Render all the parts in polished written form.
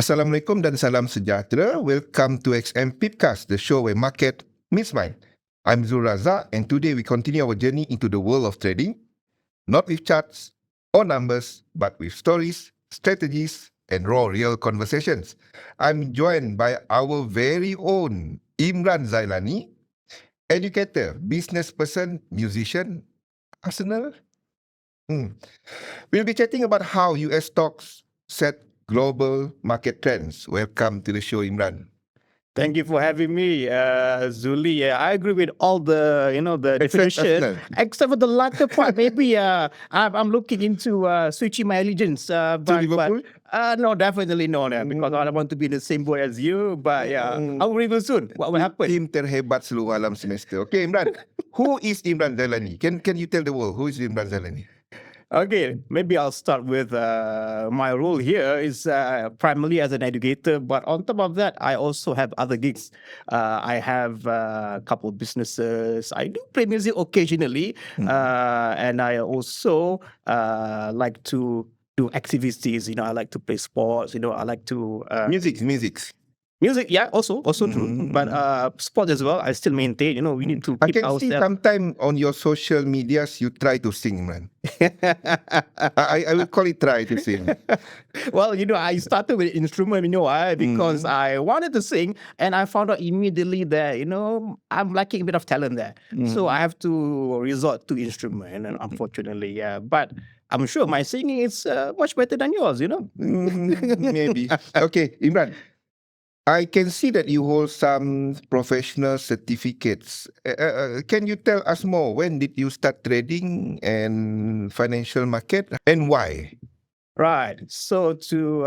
Assalamualaikum dan salam sejahtera. Welcome to XM Pipcast, the show where market meets mind. I'm Zul Razak, and today we continue our journey into the world of trading, not with charts or numbers, but with stories, strategies, and raw real conversations. I'm joined by our very own Imran Zailani, educator, business person, musician, Arsenal. We'll be chatting about how US stocks set global market trends. Welcome to the show, Imran. Thank you for having me, Zuli. Yeah, I agree with all the definition, except for the latter part. Maybe I'm looking into switching my allegiance. To Liverpool? No, definitely not, because I don't want to be in the same boat as you. But yeah, I'll reveal soon what will happen. Tim terhebat seluruh alam semesta. Okay, Imran. Who is Imran Zailani? Can you tell the world who is Imran Zailani? Okay, maybe I'll start with my role here is primarily as an educator, but on top of that, I also have other gigs. I have a couple of businesses. I do play music occasionally, and I also like to do activities. I like to play sports. I like to Music, yeah, also true. But sport as well, I still maintain. We need to keep ourselves. I can see sometime on your social medias you try to sing, man. I will call it try to sing. Well, I started with instrument, because I wanted to sing, and I found out immediately that I'm lacking a bit of talent there, so I have to resort to instrument, and unfortunately, yeah. But I'm sure my singing is much better than yours. Maybe. Okay, Imran. I can see that you hold some professional certificates. Can you tell us more? When did you start trading and financial market, and why? Right. So to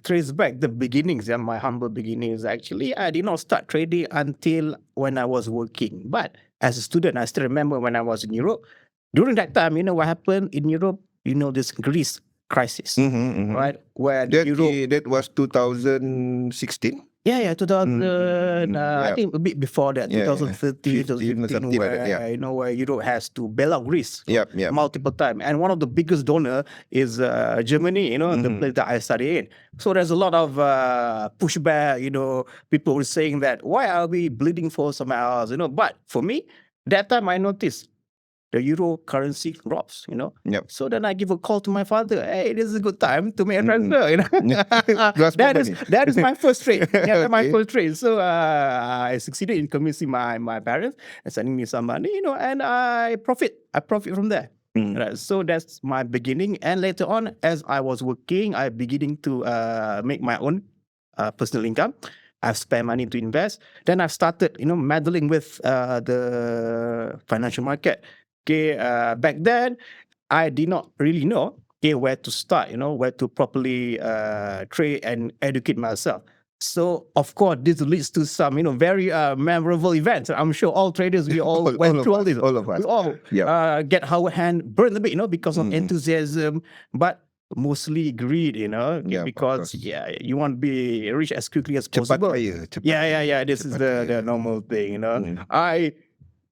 trace back the beginnings, my humble beginnings, actually, I did not start trading until when I was working. But as a student, I still remember when I was in Europe. During that time, what happened in Europe? This Greece crisis, right? Where that was 2016. Yeah, 2000. I think a bit before that, 2013, 2015, where Europe has to bail out Greece multiple times, and one of the biggest donor is Germany. The place that I study in. So there's a lot of pushback. People were saying that why are we bleeding for somewhere else? But for me, that time I noticed the euro currency drops, So then I give a call to my father. Hey, this is a good time to make a transfer, That is my first trade. My first trade. So I succeeded in convincing my parents and sending me some money, and I profit from there. Right. So that's my beginning. And later on, as I was working, I beginning to make my own personal income. I've spent money to invest. Then I've started, meddling with the financial market. Okay, back then, I did not really know where to start, where to properly trade and educate myself. So, of course, this leads to some, very memorable events. I'm sure all traders, we all went through all this. All of us. We all get our hand burned a bit, because of enthusiasm, but mostly greed, because you want to be rich as quickly as possible. Cepat. Yeah. This is the normal thing, I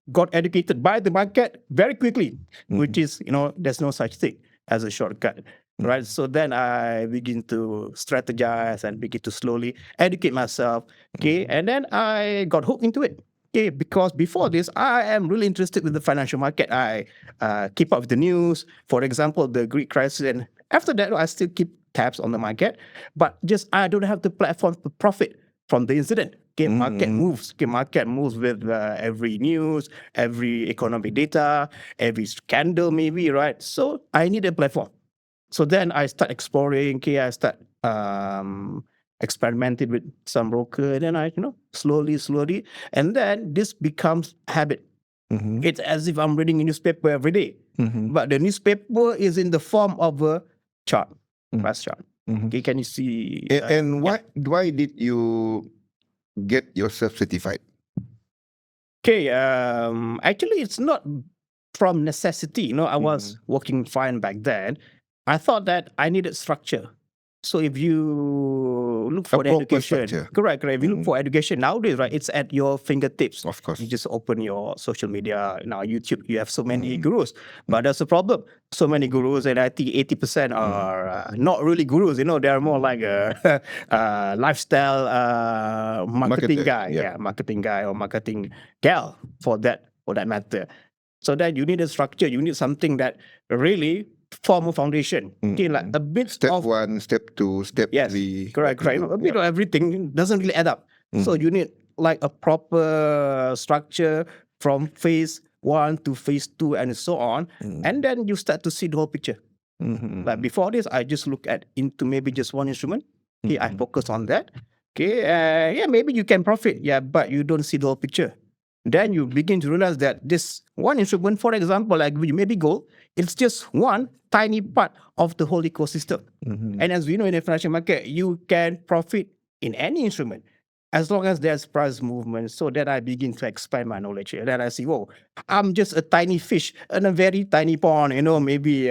got educated by the market very quickly, which is, there's no such thing as a shortcut, right? So then I begin to strategize and begin to slowly educate myself, and then I got hooked into it, because before this, I am really interested with the financial market. I keep up with the news, for example, the Greek crisis, and after that, I still keep tabs on the market, but just I don't have the platform to profit from the incident. Market moves. Market moves with every news, every economic data, every scandal, maybe, right? So I need a platform. So then I start exploring. I start experimenting with some broker. And then I, slowly, and then this becomes habit. It's as if I'm reading a newspaper every day, but the newspaper is in the form of a chart, price chart. Can you see? And why did you get yourself certified? Actually, it's not from necessity. I was working fine back then. I thought that I needed structure. So if you look for the education, correct. If you look for education nowadays, right, it's at your fingertips. Of course. You just open your social media, now YouTube, you have so many gurus. But there's a problem. So many gurus, and I think 80% are not really gurus. They are more like a lifestyle marketing guy. Yeah, marketing guy or marketing gal for that matter. So that you need a structure, you need something that really form a foundation. Okay, like a bit step of 1, step 2, step 3. Correct. A bit of everything doesn't really add up. So you need like a proper structure from phase 1 to phase 2 and so on. And then you start to see the whole picture. Like before this, I just look into maybe just one instrument. Okay, I focus on that. Okay, maybe you can profit. Yeah, but you don't see the whole picture. Then you begin to realize that this one instrument, for example, like maybe gold, it's just one tiny part of the whole ecosystem. And as we know in the financial market, you can profit in any instrument as long as there's price movement. So then I begin to expand my knowledge. And then I see, whoa, I'm just a tiny fish in a very tiny pond, maybe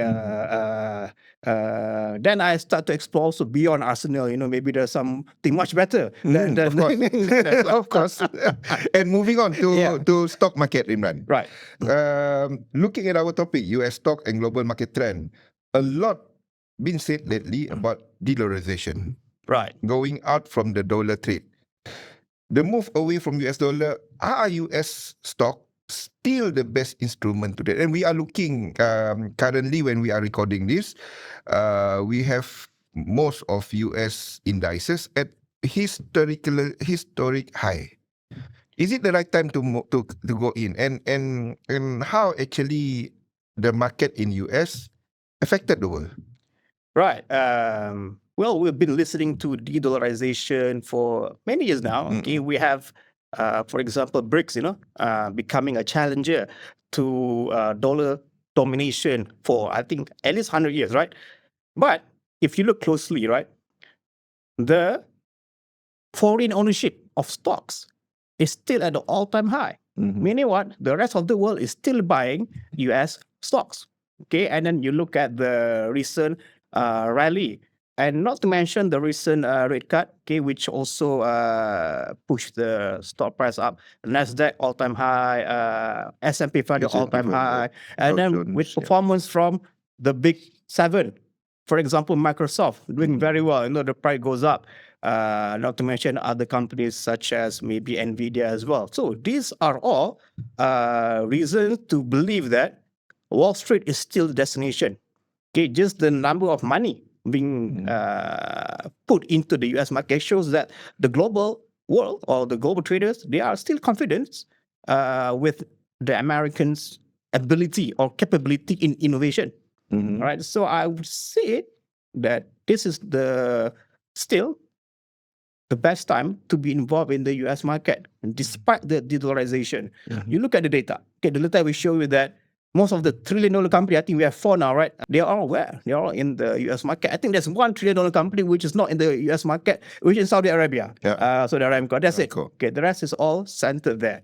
then I start to explore also beyond Arsenal, maybe there's something much better. Of course. Of course. And moving on to stock market, Imran. Right. Looking at our topic, US stock and global market trend, a lot been said lately about dollarization. Right. Going out from the dollar trade. The move away from US dollar, are US stock still the best instrument today? And we are looking currently when we are recording this, we have most of US indices at historic high. Is it the right time to go in? And how actually the market in US affected the world? Right. Well, we've been listening to de-dollarization for many years now. Okay, we have, for example, BRICS, becoming a challenger to dollar domination for, I think, at least 100 years, right? But if you look closely, right, the foreign ownership of stocks is still at the all-time high. Meaning what? The rest of the world is still buying US stocks. Okay, and then you look at the recent rally. And not to mention the recent rate cut, okay, which also pushed the stock price up. Nasdaq all-time high, S&P 500 all-time high, and then with performance from the big 7, for example, Microsoft doing very well. The price goes up. Not to mention other companies such as maybe Nvidia as well. So these are all reasons to believe that Wall Street is still the destination. Okay, just the number of money being put into the US market shows that the global world or the global traders, they are still confident with the Americans' ability or capability in innovation. Right? So I would say that this is still the best time to be involved in the US market, despite the de-dollarization. You look at the data. Okay, the data will show you that most of the $1 trillion company, I think we have 4 now, right? They are all where? They are all in the US market. I think there's $1 trillion company which is not in the US market, which is in Saudi Arabia. Saudi Arabia. That's it. Cool. Okay, the rest is all centered there.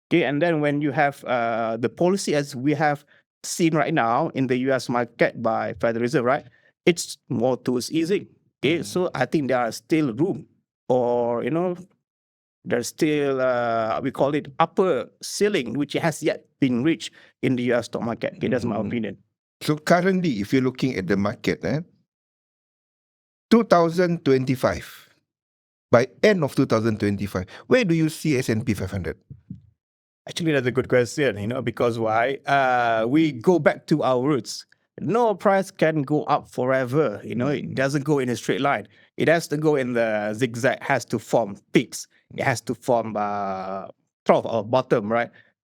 Okay, and then when you have the policy as we have seen right now in the US market by Federal Reserve, right? It's more towards easing. Okay, so I think there are still room, or there's still, we call it upper ceiling, which has yet been reached in the US stock market. Okay, that's my opinion. So currently, if you're looking at the market, 2025, by end of 2025, where do you see S&P 500? Actually, that's a good question, because why? We go back to our roots. No price can go up forever. It doesn't go in a straight line. It has to go in the zigzag, has to form peaks. It has to form trough or bottom, right?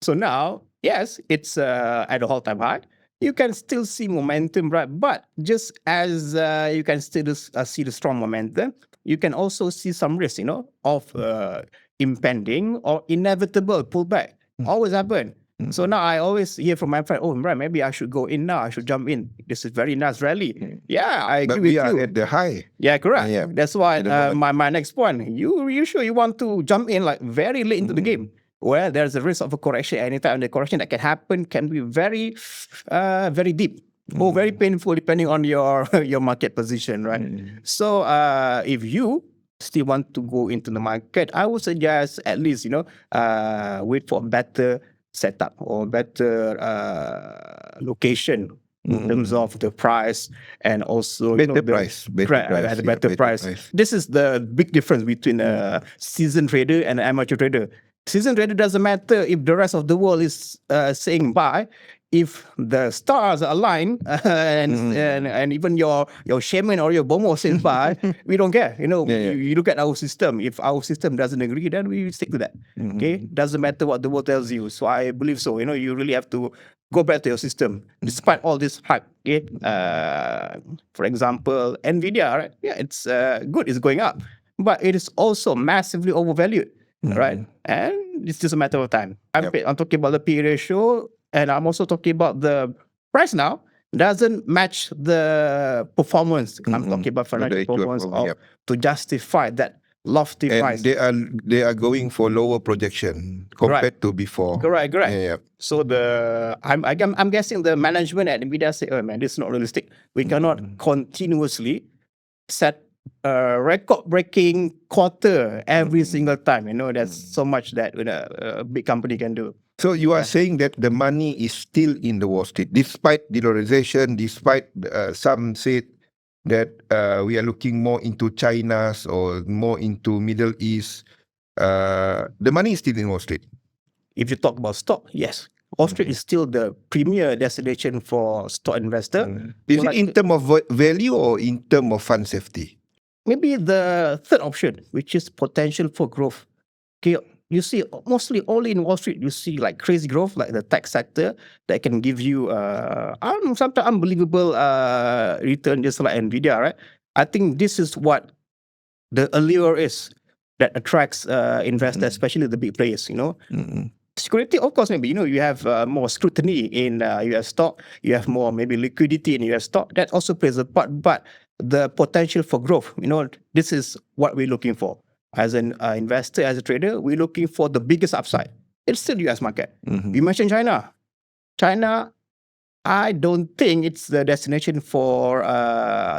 So now, yes, it's at an all-time high. You can still see momentum, right? But just as you can still see the strong momentum, you can also see some risk, of impending or inevitable pullback. Always happen. So now I always hear from my friend, Imran, maybe I should go in now. I should jump in. This is very nice rally. Yeah, I agree with you. But we are at the high. Yeah, correct. Yeah. That's why my next point. You sure you want to jump in like very late into the game? Well, there's a risk of a correction anytime. The correction that can happen can be very, very deep. or very painful depending on your your market position, right? So if you still want to go into the market, I would suggest at least wait for better setup or better location in terms of the price, and also better price. This is the big difference between a seasoned trader and an amateur trader. Seasoned trader doesn't matter if the rest of the world is saying buy. If the stars are aligned and even your shaman or your bomo says buy, we don't care. You look at our system. If our system doesn't agree, then we stick to that. Okay, doesn't matter what the world tells you. So I believe so. You really have to go back to your system despite all this hype. Okay, for example, Nvidia, right? Yeah, it's good. It's going up, but it is also massively overvalued. Right, and it's just a matter of time. I'm talking about the P ratio, and I'm also talking about the price now doesn't match the performance. I'm talking about financial performance to justify that lofty price. They are going for lower projection compared to before. Correct. So I'm guessing the management at Nvidia say, oh man, this is not realistic. We cannot continuously set a record-breaking quarter every single time. There's so much that a big company can do. So you are saying that the money is still in the Wall Street, despite dollarization, despite some said that we are looking more into China's or more into Middle East. The money is still in Wall Street. If you talk about stock, yes. Wall Street is still the premier destination for stock investor. Is it in terms of value or in terms of fund safety? Maybe the third option, which is potential for growth. Okay, you see mostly only in Wall Street, you see like crazy growth, like the tech sector that can give you sometimes unbelievable return, just like Nvidia, right? I think this is what the allure is that attracts investors, especially the big players. Security, of course, maybe you have more scrutiny in US stock, you have more maybe liquidity in US stock. That also plays a part, but the potential for growth, this is what we're looking for. As an investor, as a trader, we're looking for the biggest upside. It's still US market. You mentioned China. China, I don't think it's the destination for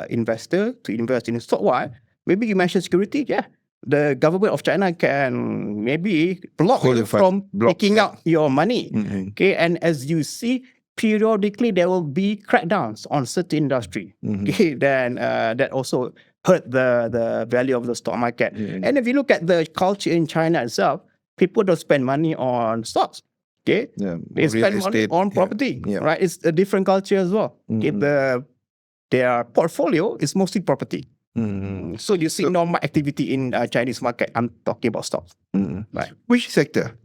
investor to invest in stock. Why? Maybe you mentioned security. Yeah, the government of China can maybe block you from taking out your money. Okay, and as you see, periodically there will be crackdowns on certain industry. Okay, then that also hurt the value of the stock market. And if you look at the culture in China itself, people don't spend money on stocks. Okay, they spend money on property. Right, it's a different culture as well. Okay, their portfolio is mostly property. So you see normal activity in Chinese market. I'm talking about stocks. Right. Which sector?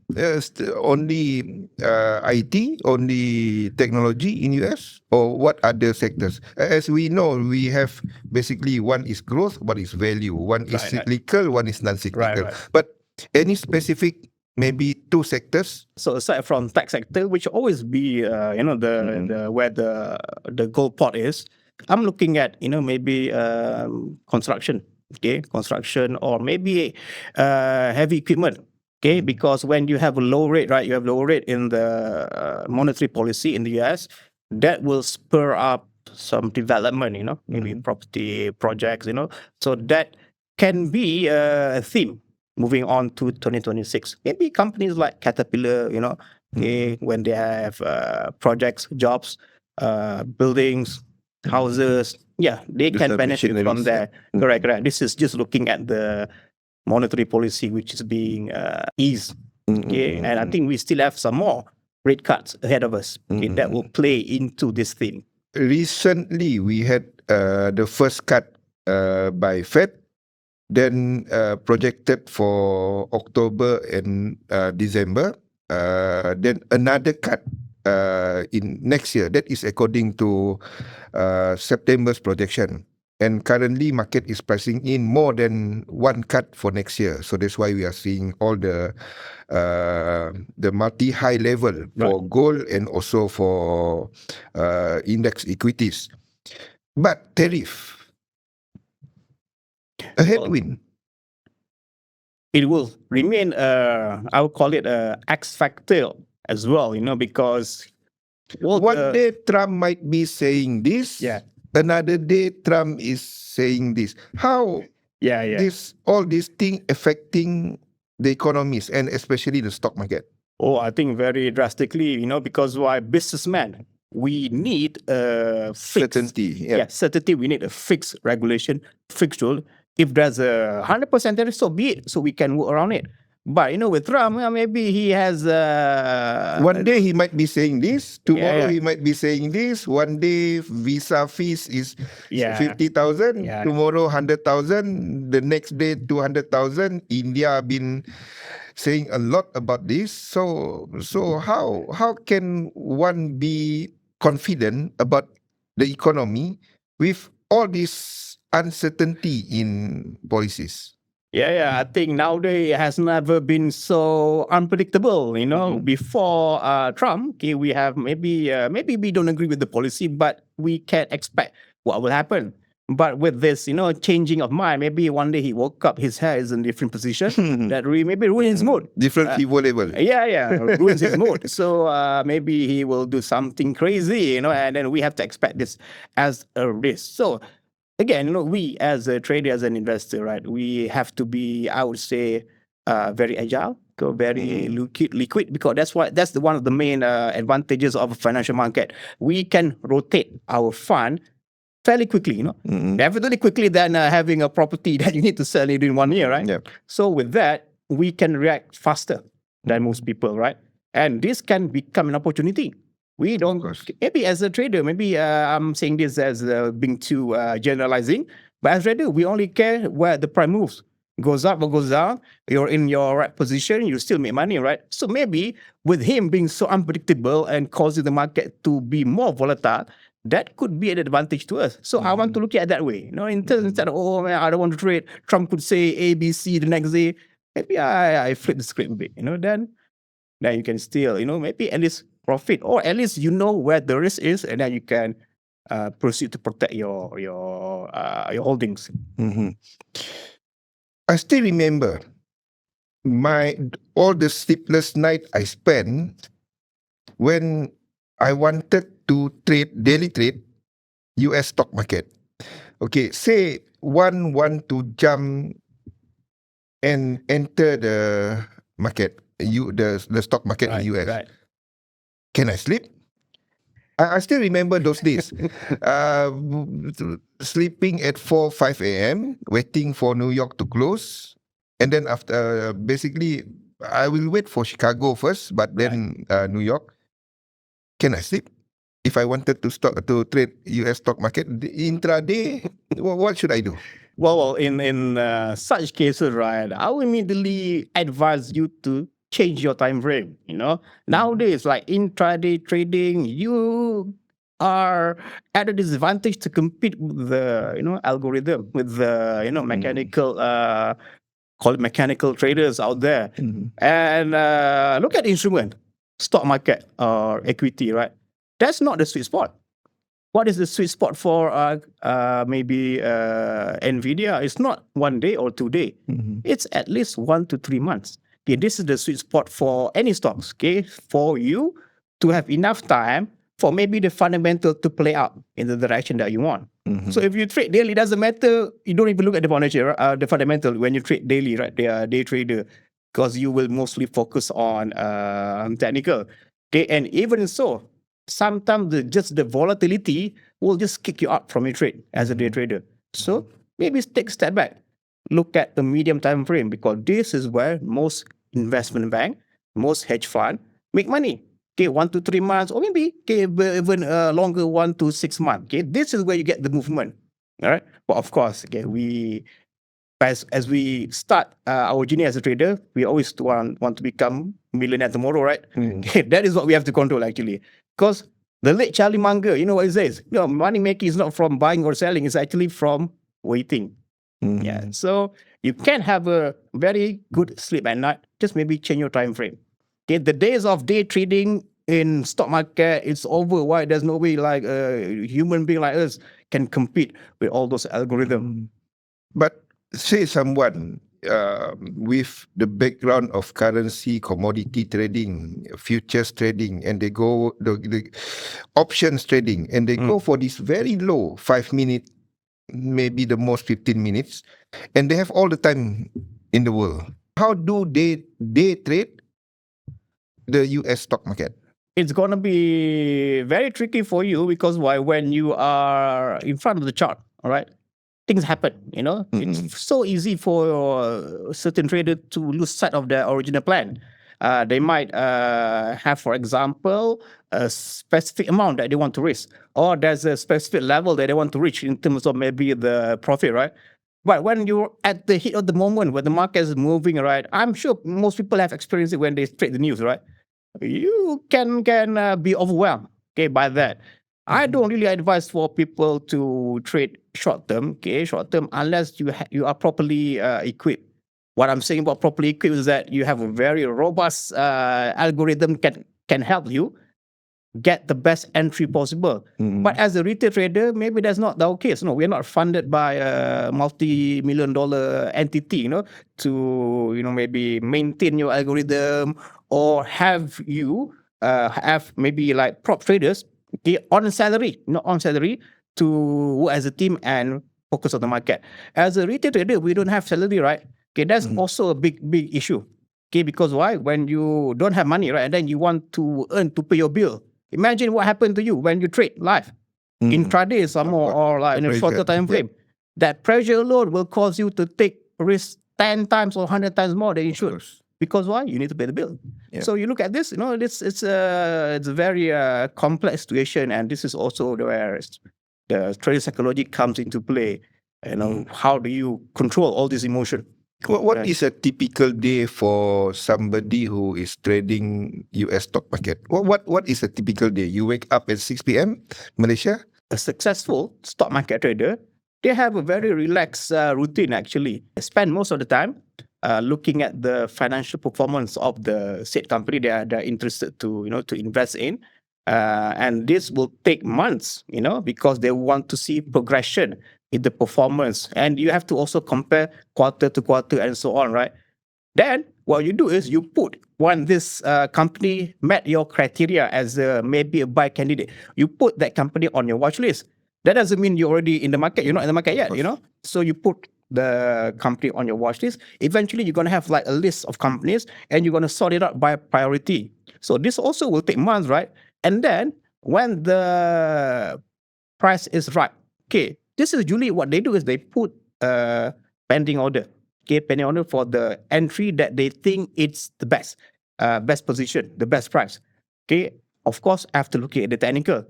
Only IT, only technology in US, or what other sectors? As we know, we have basically one is growth, one is value, one is cyclical, one is non-cyclical. But any specific, maybe two sectors? So aside from tech sector, which always be the where the gold pot is, I'm looking at maybe construction. Okay, construction, or maybe heavy equipment. Okay, because when you have a low rate, right, you have low rate in the monetary policy in the US, that will spur up some development, maybe property projects, so that can be a theme moving on to 2026. Maybe companies like Caterpillar, okay, when they have projects, jobs, buildings, houses, they can benefit from that. Correct. This is just looking at the monetary policy which is being eased. Okay, and I think we still have some more rate cuts ahead of us. Okay, that will play into this theme. Recently, we had the first cut by Fed, then projected for October and December, then another cut in next year. That is according to September's projection. And currently, market is pricing in more than one cut for next year. So that's why we are seeing all the multi-high level for gold and also for index equities. But tariff, a headwind. It will remain, I would call it a X factor as well, because Well, one day Trump might be saying this. Yeah. Another day Trump is saying this. How? Yeah. All these things affecting the economies and especially the stock market. Oh, I think very drastically, because why businessmen, we need a certainty. Certainty. We need a fixed regulation, fixed rule. If there's 100% there, so be it. So we can work around it. But with Trump, maybe he has. One day he might be saying this. Tomorrow he might be saying this. One day visa fees is 50,000. Yeah. Tomorrow 100,000. The next day 200,000. India been saying a lot about this. So how can one be confident about the economy with all this uncertainty in policies? Yeah. I think nowadays it has never been so unpredictable. Before Trump, we have maybe we don't agree with the policy, but we can expect what will happen. But with this, changing of mind, maybe one day he woke up, his hair is in a different position, that maybe ruins his mood. Different fever level. Yeah, ruins his mood. So maybe he will do something crazy, and then we have to expect this as a risk. So again, we as a trader, as an investor, right, we have to be, I would say, very agile, very liquid, because that's one of the main advantages of a financial market. We can rotate our fund fairly quickly, definitely quickly than having a property that you need to sell it in 1 year, right? Yeah. So with that, we can react faster than most people, right? And this can become an opportunity. We don't, maybe as a trader, maybe I'm saying this as being too generalizing, but as a trader, we only care where the price moves. Goes up or goes down, you're in your right position, you still make money, right? So maybe with him being so unpredictable and causing the market to be more volatile, that could be an advantage to us. So I want to look at it that way. Instead of, oh man, I don't want to trade. Trump could say A, B, C the next day. Maybe I flip the script a bit, then you can still, maybe at least profit, or at least where the risk is, and then you can proceed to protect your holdings. I still remember all the sleepless night I spent when I wanted to daily trade US stock market. Okay, say one want to jump and enter the market, the stock market in US. Right. Can I sleep? I still remember those days. Sleeping at 4-5 a.m., waiting for New York to close. And then after, basically, I will wait for Chicago first, but then New York. Can I sleep? If I wanted to trade US stock market, intraday, what should I do? Well, in such cases, right, I will immediately advise you to change your time frame. Nowadays, like intraday trading, you are at a disadvantage to compete with the algorithm, with the mechanical call it mechanical traders out there. And look at instrument, stock market or equity, right? That's not the sweet spot. What is the sweet spot for maybe Nvidia? It's not 1 day or 2 days. It's at least 1 to 3 months. Okay, this is the sweet spot for any stocks, okay? For you to have enough time for maybe the fundamental to play out in the direction that you want. So if you trade daily, it doesn't matter. You don't even look at the fundamental when you trade daily, right? They are day trader, because you will mostly focus on technical. Okay, and even so, sometimes just the volatility will just kick you out from your trade as a day trader. So maybe take a step back. Look at the medium time frame, because this is where most investment bank, most hedge fund make money. Okay, 1 to 3 months, or maybe even longer, 1 to 6 months. Okay, this is where you get the movement. All right, but of course, okay, as we start our journey as a trader, we always want to become millionaire tomorrow, right? Okay, that is what we have to control actually, because the late Charlie Munger, you know what he says? Money making is not from buying or selling; it's actually from waiting. Yeah, so you can have a very good sleep at night. Just maybe change your time frame. Okay, the days of day trading in stock market, it's over. Why? There's no way like a human being like us can compete with all those algorithms. But say someone with the background of currency, commodity trading, futures trading, and they go the options trading, and they go for this very low 5 minute, maybe the most 15 minutes, and they have all the time in the world. How do they trade the US stock market? It's going to be very tricky for you because why? When you are in front of the chart, all right, things happen, you know. It's so easy for certain trader to lose sight of their original plan. They might have, for example, a specific amount that they want to risk, or there's a specific level that they want to reach in terms of maybe the profit, right? But when you're at the heat of the moment, when the market is moving, right, I'm sure most people have experienced it when they trade the news, right? You can be overwhelmed, okay, by that. I don't really advise for people to trade short term, unless you are properly equipped. What I'm saying about properly equipped is that you have a very robust algorithm can help you get the best entry possible. But as a retail trader, maybe that's not the case. No, we're not funded by a multi-million-dollar entity, you know, to maybe maintain your algorithm or have you have maybe like prop traders on salary, to work as a team and focus on the market. As a retail trader, we don't have salary, right? Okay, that's also a big issue. Okay, because why? When you don't have money, right, and then you want to earn to pay your bill. Imagine what happened to you when you trade live, intraday some more, or like in a shorter time frame. That pressure alone will cause you to take risk 10 times or 100 times more than you should. Because why? You need to pay the bill. So you look at this, you know, it's a very complex situation, and this is also where the trader psychology comes into play. You know, how do you control all this emotion? What is a typical day for somebody who is trading US stock market? What is a typical day? You wake up at 6 p.m. Malaysia? A successful stock market trader, they have a very relaxed routine actually. They spend most of the time looking at the financial performance of the said company they are interested to invest in. And this will take months, because they want to see progression in the performance. And you have to also compare quarter to quarter and so on, right? Then what you do is you put, when this company met your criteria as maybe a buy candidate, you put that company on your watch list. That doesn't mean you're already in the market. You're not in the market yet, So you put the company on your watch list. Eventually, you're going to have like a list of companies and you're going to sort it out by priority. So this also will take months, right? And then when the price is right, okay, this is usually what they do is they put a pending order. Okay, pending order for the entry that they think it's the best position, the best price. Okay, of course, after looking at the technical.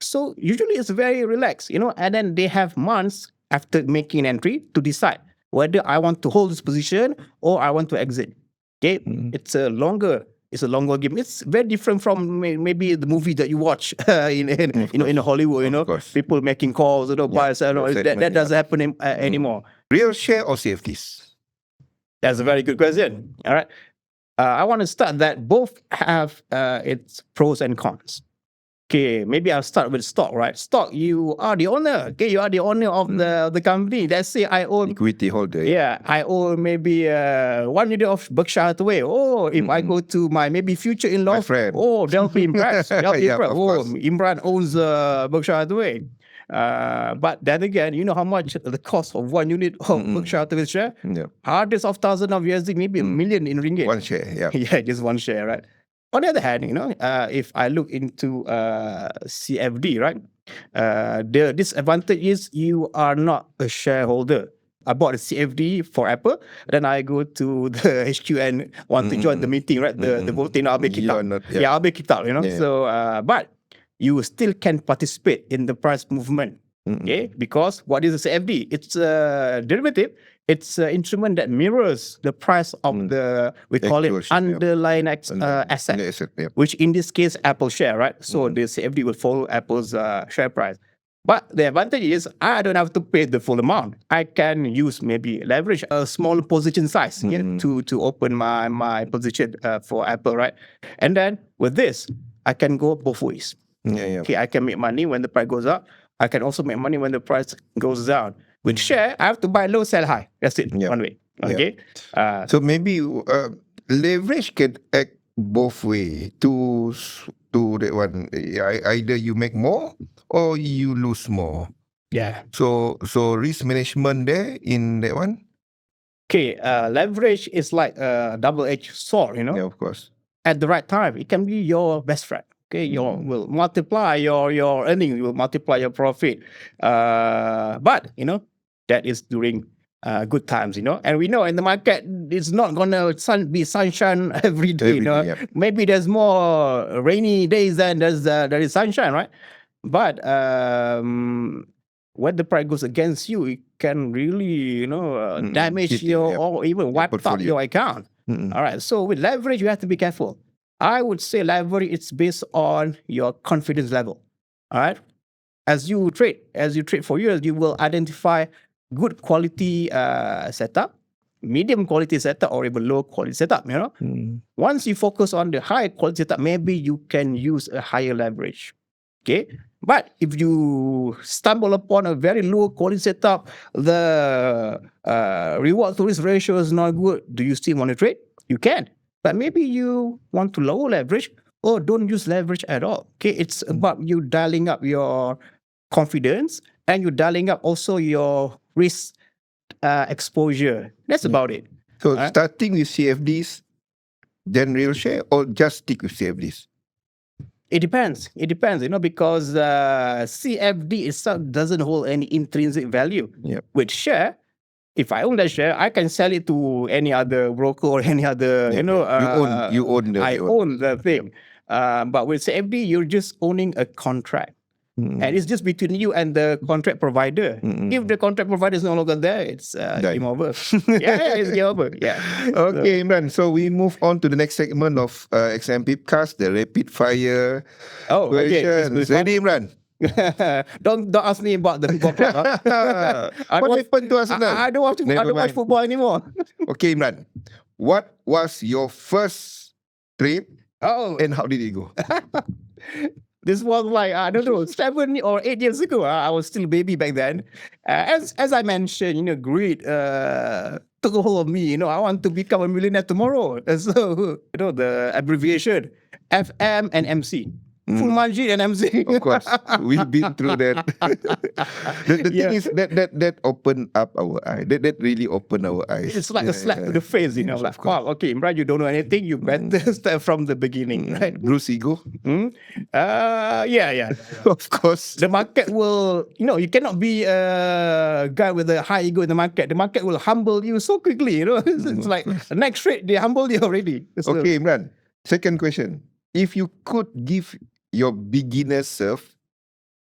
So usually it's very relaxed, and then they have months after making an entry to decide whether I want to hold this position or I want to exit. Okay, it's a longer game. It's very different from maybe the movie that you watch in Hollywood. People making calls, buy, sell. That doesn't happen anymore. Real share or CFDs? That's a very good question. All right, I want to start that both have its pros and cons. Okay, maybe I'll start with stock, right? Stock, you are the owner. Okay, you are the owner of the company. Let's say I own equity holder. Yeah, I own maybe 1 unit of Berkshire Hathaway. Oh, if I go to my maybe future in-law, my friend. Oh, they'll be impressed. They'll be impressed. Oh, Imran owns Berkshire Hathaway. But then again, you know how much the cost of 1 unit of Berkshire Hathaway share? Yeah. Hundreds of thousands of USD, maybe a million in ringgit. One share, yeah. Yeah, just one share, right? On the other hand, if I look into CFD, right, the disadvantage is you are not a shareholder. I bought a CFD for Apple, then I go to the HQ and want to join the meeting, right? The voting, I'll be kicked out. I'll be kicked out, Yeah. So, but you still can participate in the price movement, okay? Because what is a CFD? It's a derivative. It's an instrument that mirrors the price of we call it underlying asset, which in this case, Apple share, right? So the CFD will follow Apple's share price. But the advantage is I don't have to pay the full amount. I can use maybe leverage a small position size to open my position for Apple, right? And then with this, I can go both ways. Okay, I can make money when the price goes up. I can also make money when the price goes down. With share, I have to buy low, sell high. That's it, one way. Okay. So maybe leverage can act both way to that one. Either you make more or you lose more. Yeah. So risk management there in that one. Okay. Leverage is like a double-edged sword. Yeah, of course. At the right time, it can be your best friend. Okay, will multiply your earning, will multiply your profit. But that is during good times. And we know in the market it's not gonna be sunshine every day. Maybe there's more rainy days than there is sunshine, right? But when the price goes against you, it can really damage your or even wipe out your account. All right. So with leverage, you have to be careful. I would say leverage is based on your confidence level. All right. As you trade for years, you will identify good quality setup, medium quality setup, or even low quality setup. Once you focus on the high quality setup, maybe you can use a higher leverage. Okay. But if you stumble upon a very low quality setup, the reward to risk ratio is not good, do you still want to trade? You can. But maybe you want to lower leverage or don't use leverage at all. Okay, it's about you dialing up your confidence and you dialing up also your risk exposure. That's about it. So starting with CFDs, then real share, or just stick with CFDs? It depends, because CFD itself doesn't hold any intrinsic value. With share, if I own that share, I can sell it to any other broker or any other, you own the thing. But with CFD, you're just owning a contract. And it's just between you and the contract provider. If the contract provider is no longer there, it's game over. It's game over. Okay, Imran. So we move on to the next segment of XM Pipcast, the rapid fire questions. Ready, Imran? Don't ask me about the football club. What happened to Arsenal? I don't watch football anymore. Okay, Imran. What was your first trip? And how did it go? This was like, I don't know, 7 or 8 years ago. I was still a baby back then. As I mentioned, greed took a hold of me. I want to become a millionaire tomorrow. So, the abbreviation, FM and MC. Full Majid and MC. Of course, we've been through that. The thing is that opened up our eye. That really opened our eyes. It's like a slap to the face, like, wow, okay, Imran, you don't know anything. You better start from the beginning, right? Bruce ego. Yeah. Of course. The market will, you cannot be a guy with a high ego in the market. The market will humble you so quickly. It's like the next trade, they humble you already. So, okay, Imran. Second question. If you could give your beginner self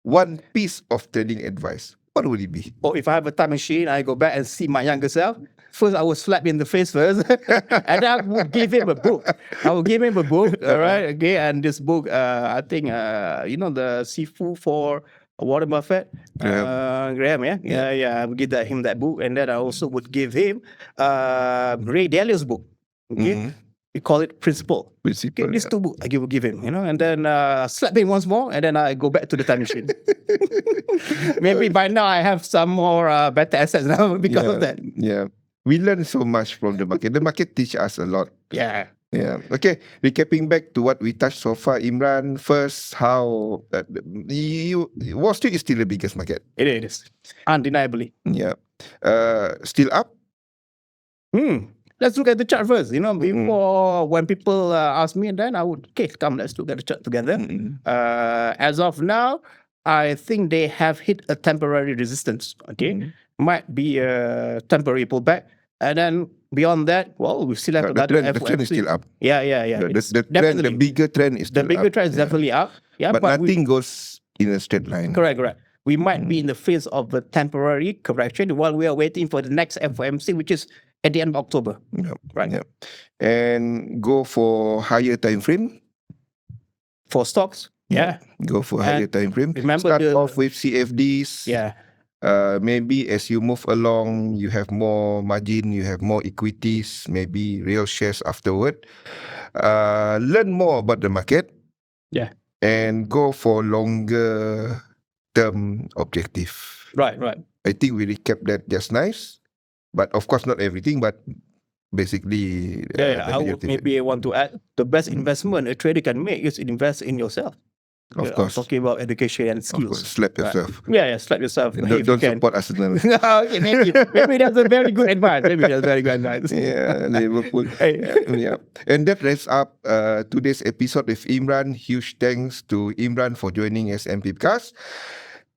one piece of trading advice, what would it be? If I have a time machine, I go back and see my younger self. First, I will slap him in the face first, and I will give him a book. All right, okay. And this book, I think, the Sifu for Warren Buffett, Graham, I would give him that book, and then I also would give him Ray Dalio's book. Okay. We call it Principle. Okay, these two books I will give him, and then slap him once more, and then I go back to the time machine. Maybe by now I have some more better assets now because of that. Yeah, we learn so much from the market. The market teach us a lot. Yeah. Okay, recapping back to what we touched so far, Imran. First, how Wall Street is still the biggest market. It is, undeniably. Yeah. Still up? Let's look at the chart first. Before when people ask me, and then I would, come, let's look at the chart together. As of now, I think they have hit a temporary resistance. Okay, might be a temporary pullback, and then beyond that, we still have another. The trend is still up. Yeah. The bigger trend is still up. The bigger trend is definitely up. Yeah, but nothing goes in a straight line. Correct. We might be in the phase of a temporary correction while we are waiting for the next FOMC, which is at the end of October. Right. And go for higher time frame. For stocks. Yeah. Go for higher time frame. Remember, start off with CFDs. Yeah. Maybe as you move along, you have more margin, you have more equities, maybe real shares afterward. Learn more about the market. Yeah. And go for longer term objective. Right. I think we recapped that just nice. But of course, not everything, but basically. I would maybe want to add the best investment a trader can make is invest in yourself. Of course. Talking about education and skills. Slap yourself. Yeah, slap yourself. Don't support Arsenal. Okay, maybe that's a very good advice. Yeah, Liverpool. Yeah. And that wraps up today's episode with Imran. Huge thanks to Imran for joining SM Pipcast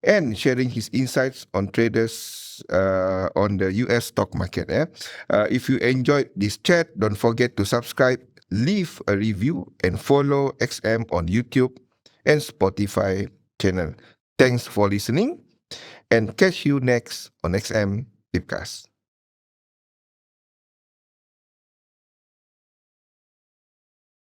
and sharing his insights on traders on the US stock market. If you enjoyed this chat, don't forget to subscribe, leave a review, and follow XM on YouTube and Spotify channel. Thanks for listening, and catch you next on XM Pipcast.